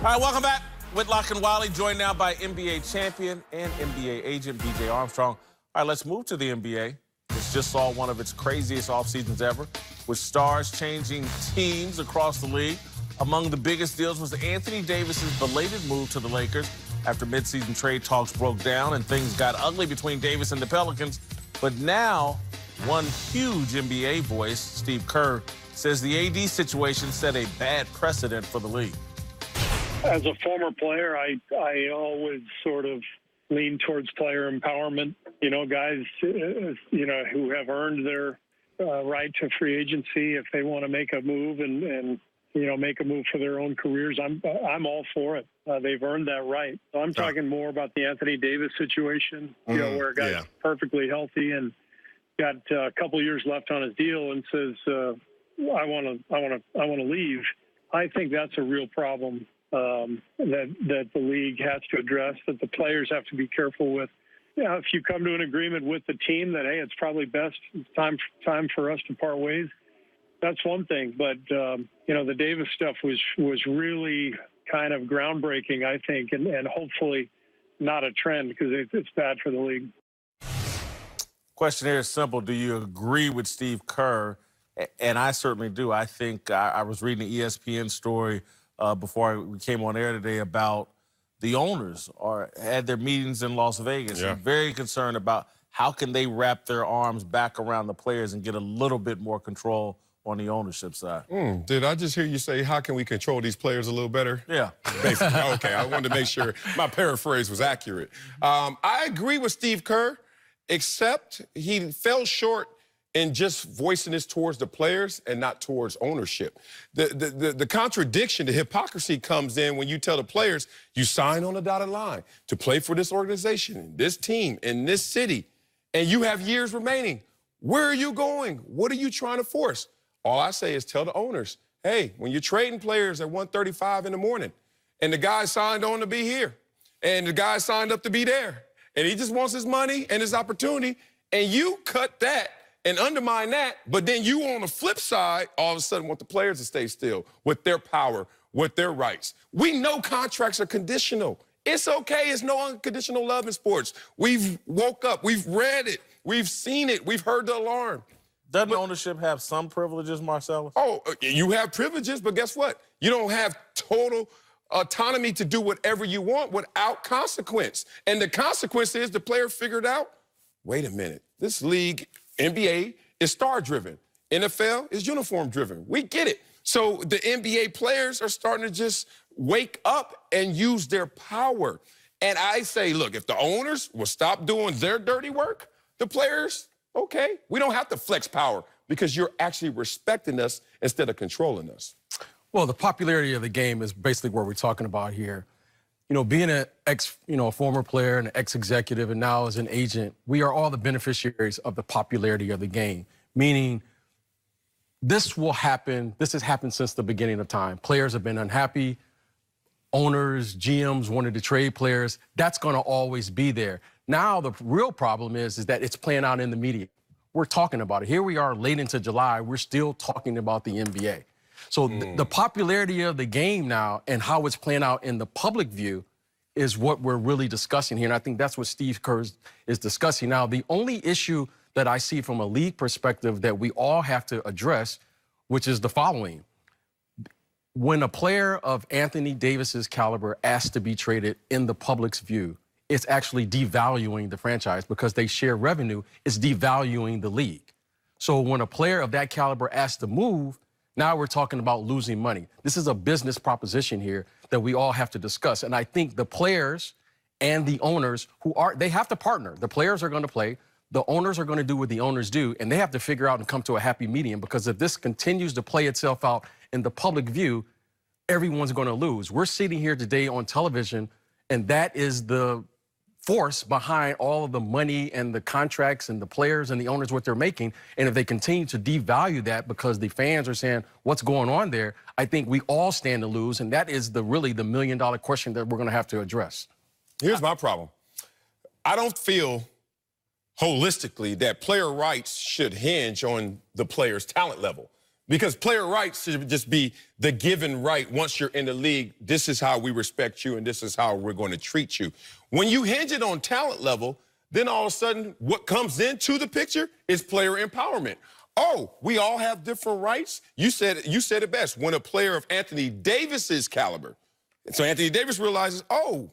All right, welcome back. Whitlock and Wiley, joined now by NBA champion and NBA agent B.J. Armstrong. All right, let's move to the NBA. It's just saw one of its craziest off seasons ever, with stars changing teams across the league. Among the biggest deals was Anthony Davis's belated move to the Lakers after midseason trade talks broke down and things got ugly between Davis and the Pelicans. But now, one huge NBA voice, Steve Kerr, says the AD situation set a bad precedent for the league. As a former player, I always sort of lean towards player empowerment. You know, guys, who have earned their right to free agency, if they want to make a move and make a move for their own careers, I'm all for it. They've earned that right. So I'm talking more about the Anthony Davis situation, where a guy's perfectly healthy and got a couple years left on his deal and says, I want to leave. I think that's a real problem that the league has to address, that the players have to be careful with. Yeah, if you come to an agreement with the team that, hey, it's probably best, it's time for us to part ways, that's one thing. But, the Davis stuff was really kind of groundbreaking, I think, and hopefully not a trend because it's bad for the league. Question here is simple. Do you agree with Steve Kerr? And I certainly do. I think I was reading the ESPN story before we came on air today about the owners had their meetings in Las Vegas. Yeah. And very concerned about how can they wrap their arms back around the players and get a little bit more control on the ownership side. Did I just hear you say, how can we control these players a little better? Yeah. Basically. Okay, I wanted to make sure my paraphrase was accurate. I agree with Steve Kerr, except he fell short in just voicing this towards the players and not towards ownership. The contradiction, the hypocrisy comes in when you tell the players, you sign on the dotted line to play for this organization, this team, in this city, and you have years remaining. Where are you going? What are you trying to force? All I say is tell the owners, hey, when you're trading players at 1:35 in the morning and the guy signed on to be here and the guy signed up to be there and he just wants his money and his opportunity and you cut that and undermine that, but then you on the flip side all of a sudden want the players to stay still with their power, with their rights. We know contracts are conditional. It's okay. It's no unconditional love in sports. We've woke up. We've read it. We've seen it. We've heard the alarm. Doesn't ownership have some privileges, Marcellus? Oh, you have privileges, but guess what? You don't have total autonomy to do whatever you want without consequence. And the consequence is the player figured out, wait a minute, this league, NBA, is star-driven. NFL is uniform-driven. We get it. So the NBA players are starting to just wake up and use their power. And I say, look, if the owners will stop doing their dirty work, the players, okay, we don't have to flex power because you're actually respecting us instead of controlling us. Well, the popularity of the game is basically what we're talking about here. You know, being a former player and an ex-executive and now as an agent, we are all the beneficiaries of the popularity of the game, meaning this will happen. This has happened since the beginning of time. Players have been unhappy. Owners, GMs wanted to trade players. That's going to always be there. Now, the real problem is that it's playing out in the media. We're talking about it. Here we are late into July. We're still talking about the NBA. So the popularity of the game now and how it's playing out in the public view is what we're really discussing here. And I think that's what Steve Kerr is discussing. Now, the only issue that I see from a league perspective that we all have to address, which is the following. When a player of Anthony Davis's caliber asks to be traded in the public's view, it's actually devaluing the franchise because they share revenue. It's devaluing the league. So when a player of that caliber asks to move, now we're talking about losing money. This is a business proposition here that we all have to discuss. And I think the players and the owners they have to partner. The players are going to play. The owners are going to do what the owners do. And they have to figure out and come to a happy medium because if this continues to play itself out in the public view, everyone's going to lose. We're sitting here today on television, and that is the force behind all of the money and the contracts and the players and the owners, what they're making. And if they continue to devalue that because the fans are saying, what's going on there, I think we all stand to lose. And that is really the million-dollar question that we're going to have to address. Here's my problem. I don't feel holistically that player rights should hinge on the player's talent level. Because player rights should just be the given right. Once you're in the league, this is how we respect you and this is how we're going to treat you. When you hinge it on talent level, then all of a sudden what comes into the picture is player empowerment. Oh, we all have different rights? You said it best. When a player of Anthony Davis's caliber, so Anthony Davis realizes, oh,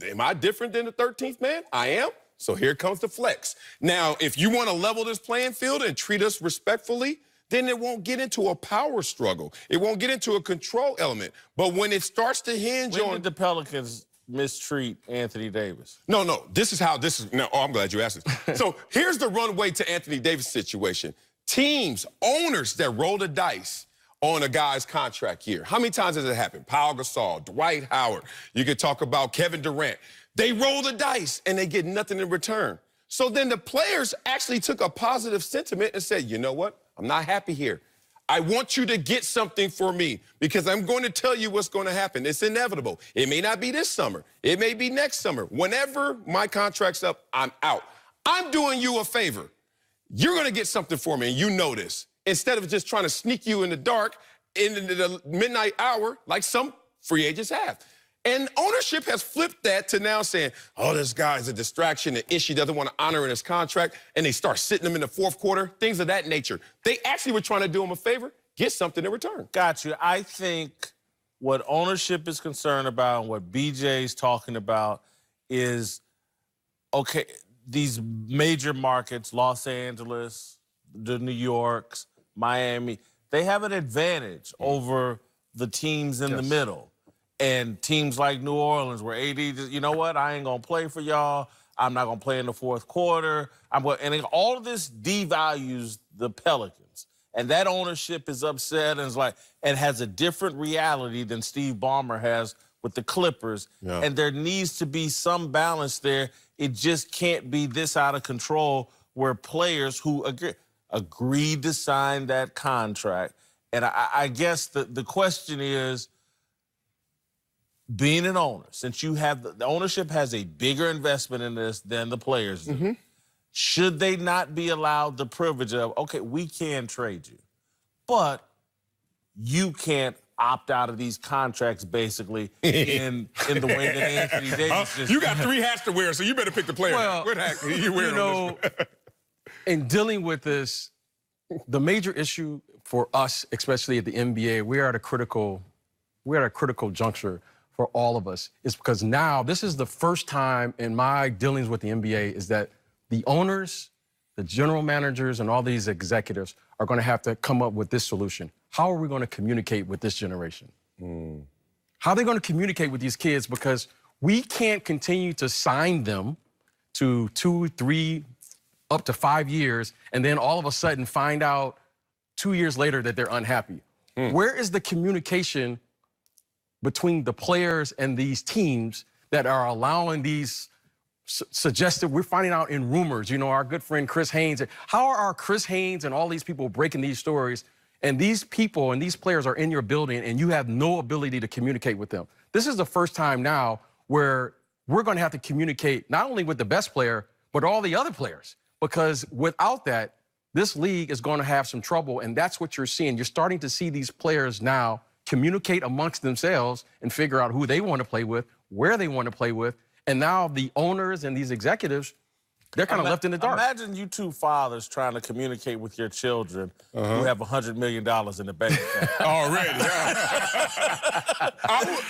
am I different than the 13th man? I am. So here comes the flex. Now, if you want to level this playing field and treat us respectfully, then it won't get into a power struggle. It won't get into a control element. But when it starts to hinge When did the Pelicans mistreat Anthony Davis? No, I'm glad you asked this. So here's the runway to Anthony Davis situation. Teams, owners that roll the dice on a guy's contract year. How many times has it happened? Pau Gasol, Dwight Howard. You could talk about Kevin Durant. They roll the dice and they get nothing in return. So then the players actually took a positive sentiment and said, you know what? I'm not happy here. I want you to get something for me because I'm going to tell you what's going to happen. It's inevitable. It may not be this summer. It may be next summer. Whenever my contract's up, I'm out. I'm doing you a favor. You're going to get something for me, and you know this. Instead of just trying to sneak you in the dark in the midnight hour like some free agents have. And ownership has flipped that to now saying, oh, this guy's a distraction, an issue, doesn't want to honor in his contract, and they start sitting him in the fourth quarter, things of that nature. They actually were trying to do him a favor, get something in return. Got you. I think what ownership is concerned about and what BJ's talking about is, okay, these major markets, Los Angeles, the New Yorks, Miami, they have an advantage over the teams in the middle. And teams like New Orleans, where AD, you know what, I ain't going to play for y'all. I'm not going to play in the fourth quarter. And all of this devalues the Pelicans. And that ownership is upset and is like, and has a different reality than Steve Ballmer has with the Clippers. Yeah. And there needs to be some balance there. It just can't be this out of control where players who agreed to sign that contract. And I guess the question is, being an owner, since you have the ownership has a bigger investment in this than the players do, should they not be allowed the privilege of, okay, we can trade you, but you can't opt out of these contracts basically in the way that Anthony Davis just... You got 3 hats to wear, so you better pick the player. Well, what hat are you wearing on this? In dealing with this, the major issue for us, especially at the NBA, we're at a critical juncture for all of us, is because now this is the first time in my dealings with the NBA is that the owners, the general managers, and all these executives are going to have to come up with this solution. How are we going to communicate with this generation? How are they going to communicate with these kids? Because we can't continue to sign them to 2, 3, up to 5 years, and then all of a sudden find out 2 years later that they're unhappy. Where is the communication between the players and these teams that are allowing these suggested, we're finding out in rumors, you know, our good friend Chris Haynes, how are Chris Haynes and all these people breaking these stories, and these people and these players are in your building and you have no ability to communicate with them? This is the first time now where we're going to have to communicate not only with the best player, but all the other players, because without that, this league is going to have some trouble, and that's what you're seeing. You're starting to see these players now communicate amongst themselves and figure out who they want to play with, where they want to play with. And now the owners and these executives, they're kind of left in the dark. Imagine you two fathers trying to communicate with your children who have $100 million in the bank account. Already,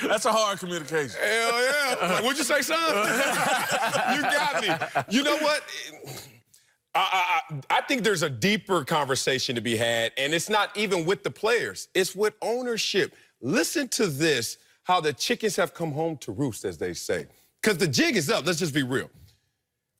That's a hard communication. Hell yeah. Like, what'd you say, son? You got me. You know what? I think there's a deeper conversation to be had, and it's not even with the players. It's with ownership. Listen to this, how the chickens have come home to roost, as they say. Because the jig is up. Let's just be real.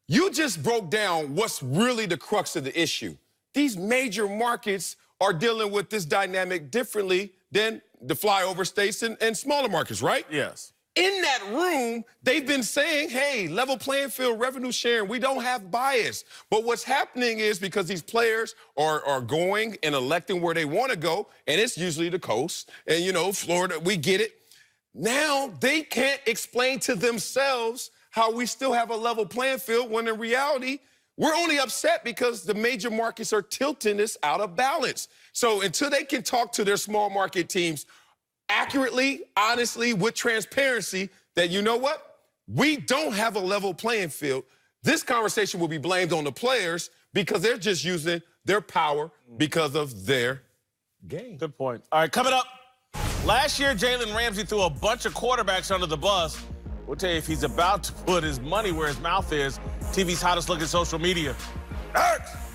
You just broke down what's really the crux of the issue. These major markets are dealing with this dynamic differently than the flyover states and smaller markets, right? Yes. In that room, they've been saying, hey, level playing field, revenue sharing, we don't have bias. But what's happening is because these players are going and electing where they want to go, and it's usually the coast, and, you know, Florida, we get it. Now they can't explain to themselves how we still have a level playing field when in reality, We're only upset because the major markets are tilting this out of balance. So until they can talk to their small market teams accurately, honestly, with transparency, that you know what? We don't have a level playing field. This conversation will be blamed on the players because they're just using their power because of their game. Good point. All right, coming up. Last year, Jalen Ramsey threw a bunch of quarterbacks under the bus. We'll tell you if he's about to put his money where his mouth is. TV's hottest look at social media. Next.